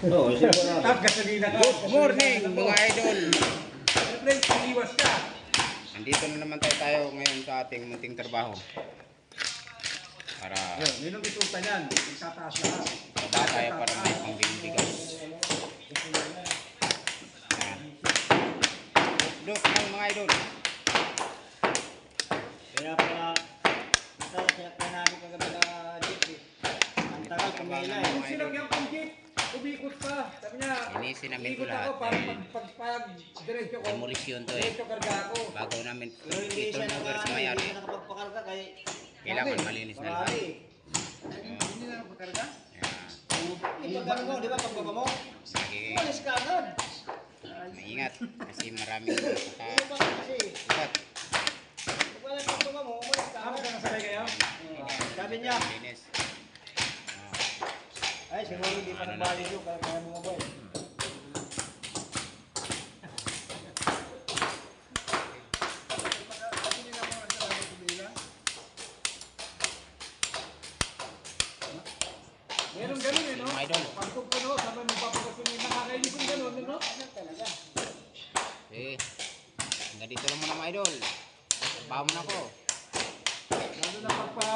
Oo, siguro. Tap gasolina ko. Good morning mga idol. Siyempre, iniwas ka. Nandito na naman tayo ngayon sa ating munting trabaho. Para Yun ang resulta niyan. Itataas lahat. baba tayo para may pangbibigas. Dok ng mga idol. Kaya pala, kaya namin kagabi na jeep eh. Ang tagal pumila eh. Kung sinagyan kong jeep, umikot pa. Sabi niya, Inisin namin ito ikot lahat ako para dahil diretso ko. demolisyon to eh. Diretso karga ako. Bago namin Pero hindi ito siya over sa hindi mayari. siya nakapagpakarga kay Kailangan malinis na lahat. marami. Hindi na nagpakarga? Kaya Ito mo, di ba pagbaba mo? sige, Umalis ka agad. maingat kasi maraming saka Ano ba kasi? ugat. Pag wala pagbaba mo, umalis ka Tama agad. ka nasabay kayo? Sabi niya, Linis. ay siguro hindi pa nabalik yun kaya kaya mo boy. Meron ganun eh, no? Mga idol. Pagpupuno, sabi mo papagasin yung nakakainis yung ganun, no? Talaga. Eh, hanggang dito lang muna mga idol. Trabaho muna ako. Lalo na pagpa